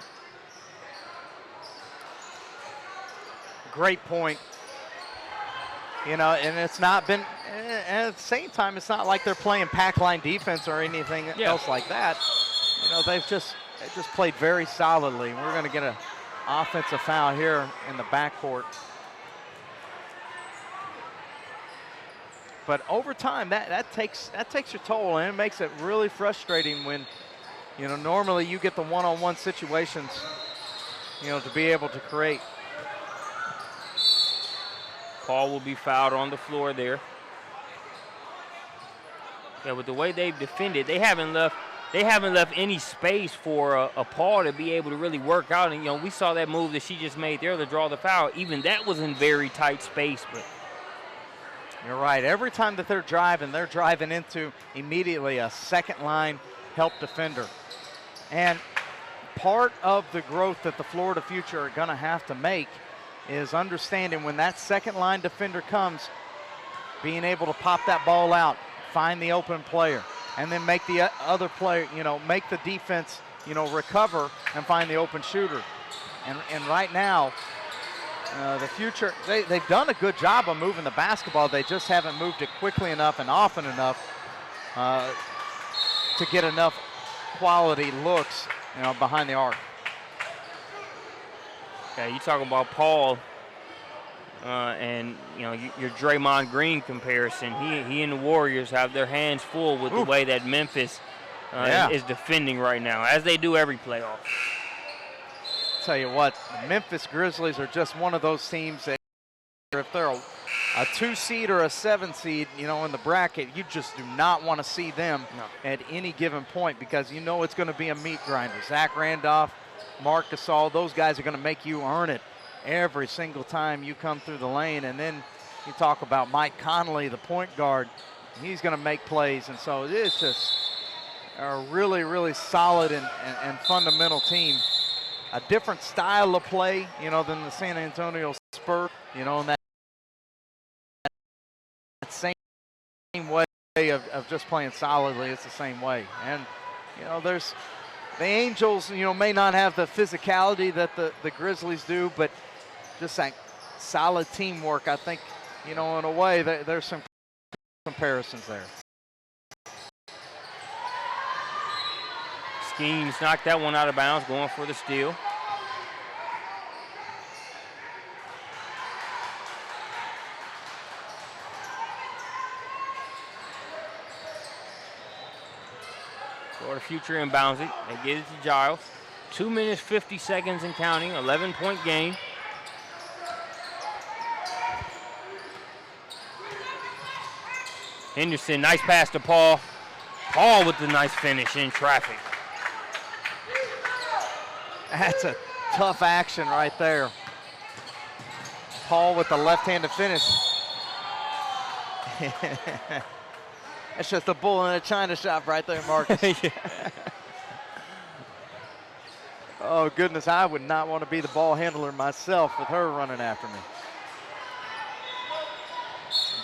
Speaker 1: Great point. And it's not been, and at the same time, it's not like they're playing pack line defense or anything else like that. They've just played very solidly. We're going to get an offensive foul here in the backcourt. But over time, that takes your toll, and it makes it really frustrating when, normally you get the one-on-one situations, to be able to create.
Speaker 2: Paul will be fouled on the floor there. Yeah, with the way they've defended, they haven't left any space for a Paul to be able to really work out. And, we saw that move that she just made there to draw the foul. Even that was in very tight space. But
Speaker 1: you're right. Every time that they're driving into immediately a second line help defender. And part of the growth that the Florida Future are going to have to make is understanding when that second line defender comes, being able to pop that ball out, find the open player, and then make the other player, make the defense, recover and find the open shooter. And right now, the Future, they've done a good job of moving the basketball. They just haven't moved it quickly enough and often enough to get enough quality looks, behind the arc.
Speaker 2: Okay, you talking about Paul and your Draymond Green comparison. He and the Warriors have their hands full with the way that Memphis is defending right now, as they do every playoff.
Speaker 1: Tell you what, the Memphis Grizzlies are just one of those teams that if they're a 2 seed or a 7 seed, in the bracket, you just do not want to see them at any given point because it's going to be a meat grinder. Zach Randolph, Marc Gasol, those guys are going to make you earn it every single time you come through the lane. And then you talk about Mike Conley, the point guard. He's going to make plays. And so it's just a really, really solid and fundamental team. A different style of play, than the San Antonio Spurs, and that same way of just playing solidly. It's the same way. And, there's the Angels, may not have the physicality that the Grizzlies do, but just that solid teamwork, I think, in a way, there's some comparisons there.
Speaker 2: Schemes knocked that one out of bounds, going for the steal. Florida Future inbounds it. They get it to Giles. 2 minutes, 50 seconds and counting. 11-point game. Henderson, nice pass to Paul. Paul with the nice finish in traffic.
Speaker 1: That's a tough action right there. Paul with the left-handed finish. That's just a bull in a china shop right there, Marcus. Oh, goodness, I would not want to be the ball handler myself with her running after me.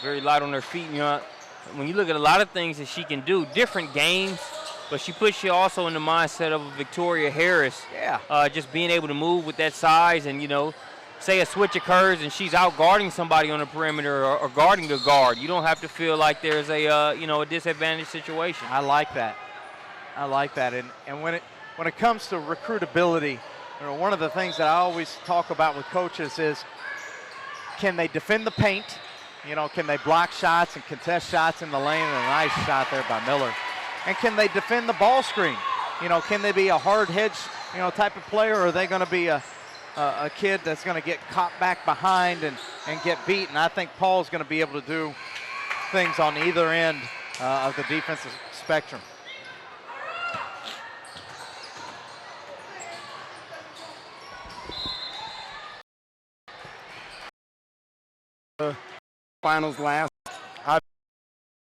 Speaker 2: Very light on her feet. When you look at a lot of things that she can do, different games, but she puts you also in the mindset of Victoria Harris.
Speaker 1: Yeah.
Speaker 2: Just being able to move with that size and, say a switch occurs and she's out guarding somebody on the perimeter or guarding a guard. You don't have to feel like there's a disadvantaged situation.
Speaker 1: I like that. And when it comes to recruitability, one of the things that I always talk about with coaches is, can they defend the paint? Can they block shots and contest shots in the lane? And a nice shot there by Miller. And can they defend the ball screen? Can they be a hard hedge, type of player, or are they going to be a kid that's going to get caught back behind and get beat? And I think Paul's going to be able to do things on either end of the defensive spectrum.
Speaker 3: Finals last,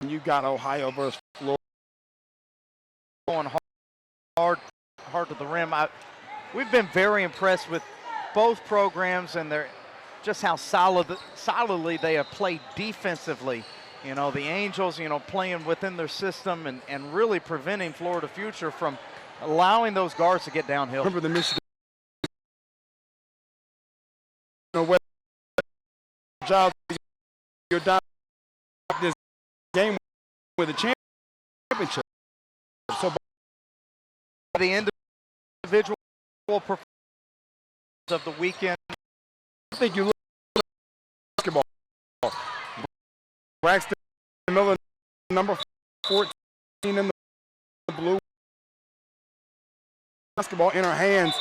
Speaker 3: you got Ohio versus Florida.
Speaker 1: Going hard to the rim. We've been very impressed with both programs and just how solidly they have played defensively. The Angels, playing within their system and really preventing Florida Future from allowing those guards to get downhill.
Speaker 3: Remember the Michigan job. You're down this game with a championship. So
Speaker 1: the individual performance of the weekend.
Speaker 3: I think you look at basketball. Braxton Miller, number 14 in the blue. Basketball in her hands.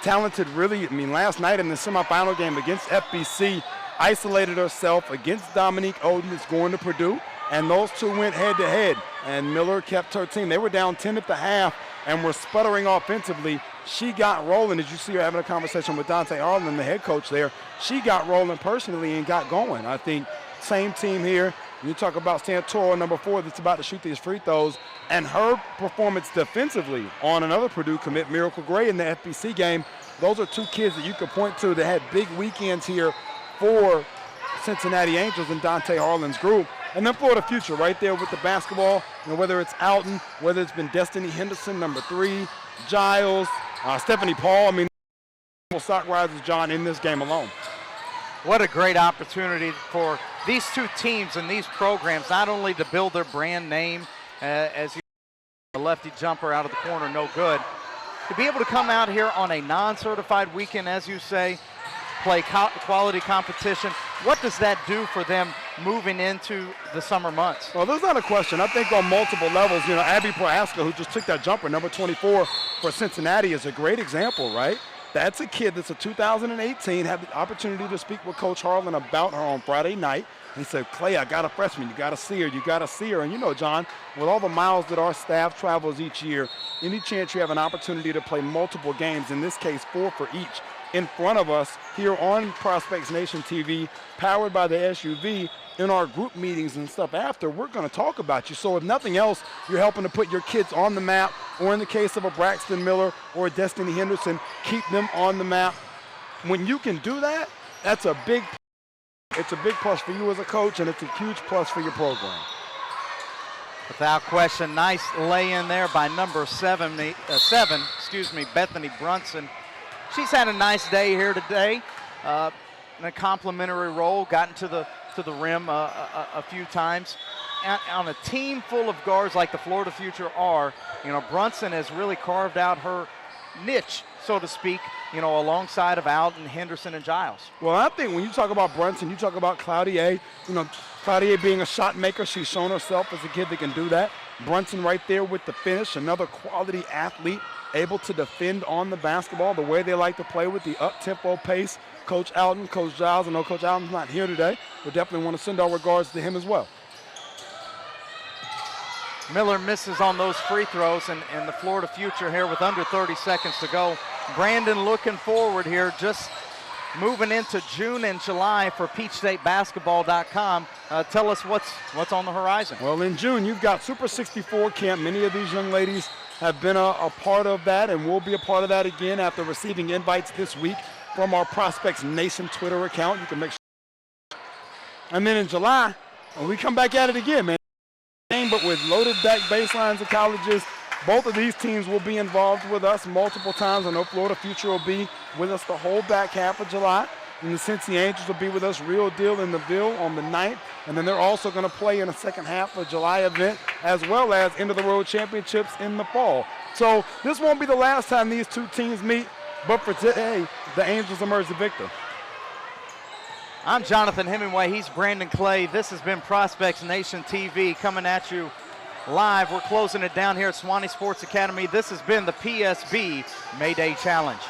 Speaker 3: Talented, really. Last night in the semifinal game against FBC, isolated herself against Dominique Oden, that's going to Purdue, and those two went head-to-head, and Miller kept her team. They were down 10 at the half and were sputtering offensively. She got rolling. As you see her having a conversation with Dante Harlan, the head coach there, she got rolling personally and got going. I think same team here. You talk about Santoro, number 4, that's about to shoot these free throws, and her performance defensively on another Purdue commit, Miracle Gray, in the FBC game. Those are 2 kids that you could point to that had big weekends here for Cincinnati Angels and Dante Harlan's group. And then Florida Future right there with the basketball, whether it's Alton, whether it's been Destiny Henderson, number 3, Giles, Stephanie Paul. I mean, stock rises, John, in this game alone.
Speaker 1: What a great opportunity for these 2 teams and these programs, not only to build their brand name, as you the lefty jumper out of the corner, no good, to be able to come out here on a non-certified weekend, as you say, play quality competition. What does that do for them moving into the summer months?
Speaker 3: Well, there's not a question. I think on multiple levels, Abby Prohaska, who just took that jumper, number 24 for Cincinnati, is a great example, right? That's a kid that's a 2018, had the opportunity to speak with Coach Harlan about her on Friday night. He said, Clay, I got a freshman. You got to see her. You got to see her. And John, with all the miles that our staff travels each year, any chance you have an opportunity to play multiple games, in this case 4 for each, in front of us here on Prospects Nation TV, powered by the SUV, in our group meetings and stuff after, we're going to talk about you. So if nothing else, you're helping to put your kids on the map, or in the case of a Braxton Miller or a Destiny Henderson, keep them on the map. When you can do that, it's a big plus for you as a coach, and it's a huge plus for your program.
Speaker 1: Without question, nice lay-in there by number 7, Bethany Brunson. She's had a nice day here today in a complimentary role, gotten to the rim a few times. On a team full of guards like the Florida Future are, Brunson has really carved out her niche, so to speak, alongside of Alton, Henderson, and Giles.
Speaker 3: Well, I think when you talk about Brunson, you talk about Cloutier. Cloutier being a shot maker, she's shown herself as a kid that can do that. Brunson right there with the finish, another quality athlete, able to defend on the basketball the way they like to play, with the up-tempo pace. Coach Alton, Coach Giles, I know Coach Alton's not here today, but definitely want to send our regards to him as well.
Speaker 1: Miller misses on those free throws, and the Florida Future here with under 30 seconds to go. Brandon looking forward here, just moving into June and July for PeachStateBasketball.com. Tell us what's on the horizon.
Speaker 3: Well, in June, you've got Super 64 camp. Many of these young ladies have been a part of that, and will be a part of that again after receiving invites this week from our Prospects Nation Twitter account. You can make sure. And then in July, we come back at it again, man. But with loaded back baselines of colleges, both of these teams will be involved with us multiple times. I know Florida Future will be with us the whole back half of July. And the Cincinnati Angels will be with us, Real Deal in the Ville, on the 9th. And then they're also going to play in the second half of July event, as well as end of the road championships in the fall. So this won't be the last time these 2 teams meet, but for today, the Angels emerge the victor.
Speaker 1: I'm Jonathan Hemingway. He's Brandon Clay. This has been Prospects Nation TV coming at you live. We're closing it down here at Swanee Sports Academy. This has been the PSB May Day Challenge.